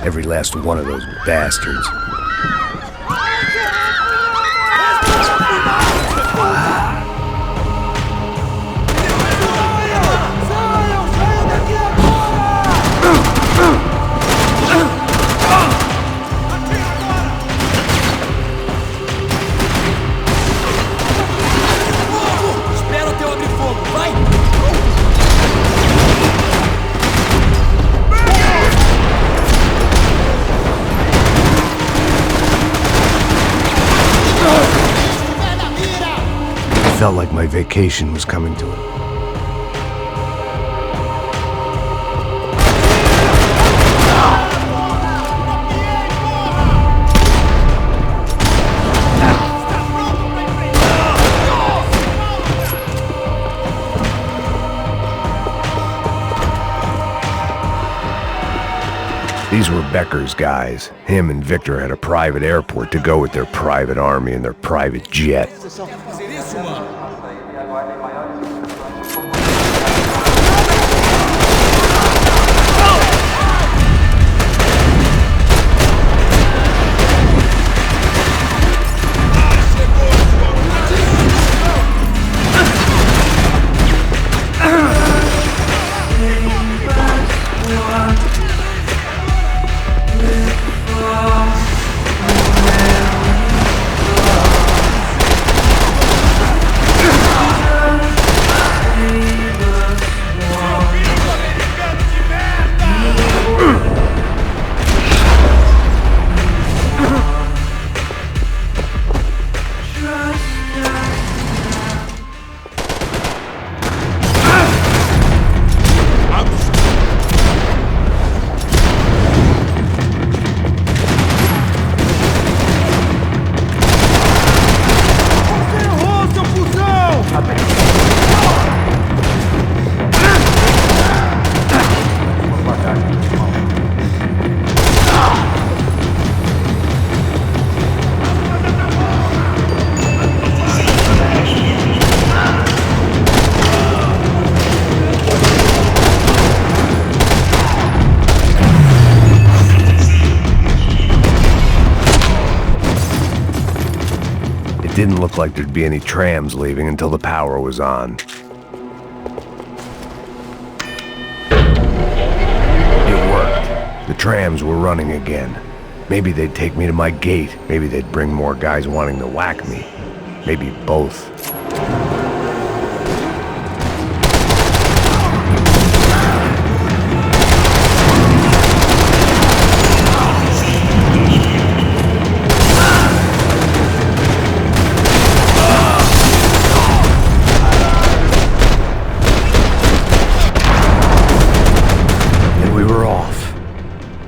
Every last one of those bastards. Espera até eu abrir fogo, vai! It felt like my vacation was coming to an end. These were Becker's guys. Him and Victor had a private airport to go with their private army and their private jet. Didn't look like there'd be any trams leaving until the power was on. It worked. The trams were running again. Maybe they'd take me to my gate. Maybe they'd bring more guys wanting to whack me. Maybe both.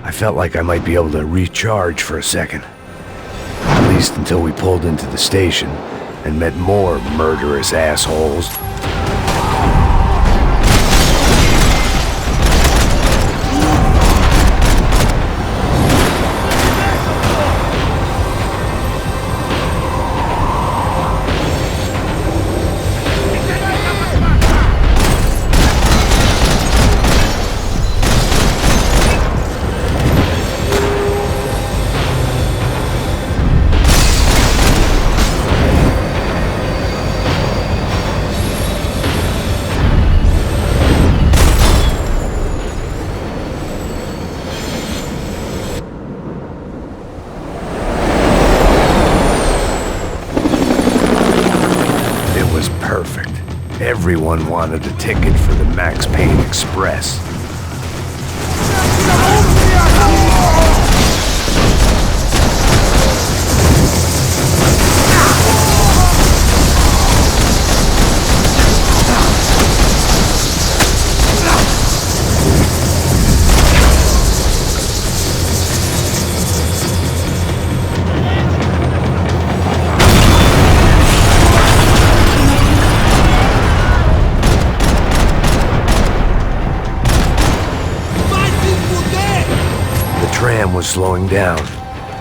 I felt like I might be able to recharge for a second. At least until we pulled into the station and met more murderous assholes. Everyone wanted a ticket for the Max Payne Express. The tram was slowing down,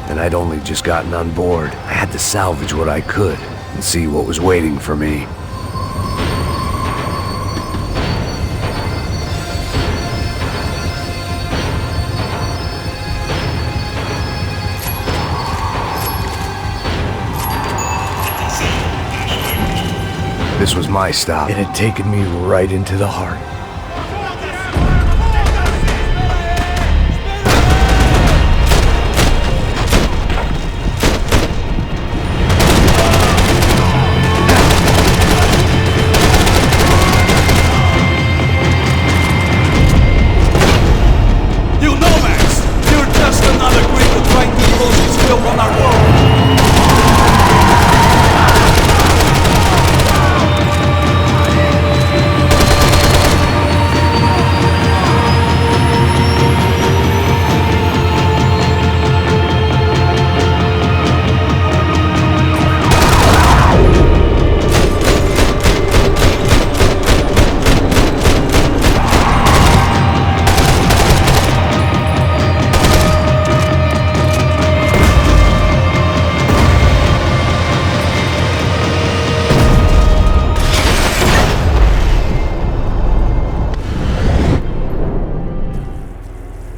and I'd only just gotten on board. I had to salvage what I could and see what was waiting for me. This was my stop. It had taken me right into the heart.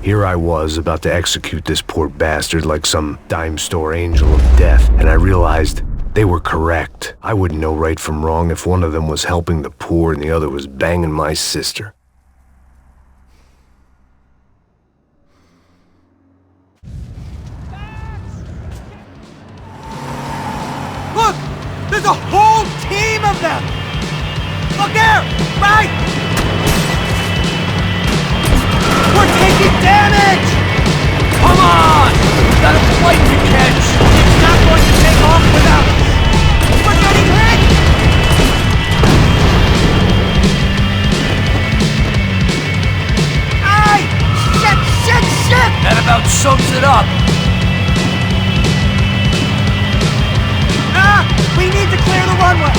Here I was, about to execute this poor bastard like some dime store angel of death, and I realized they were correct. I wouldn't know right from wrong if one of them was helping the poor and the other was banging my sister. Look! There's a whole team of them! Look there! Right! We're taking damage! Come on! We've got a flight to catch! It's not going to take off without us! We're getting hit! Aye! Shit! That about sums it up! We need to clear the runway!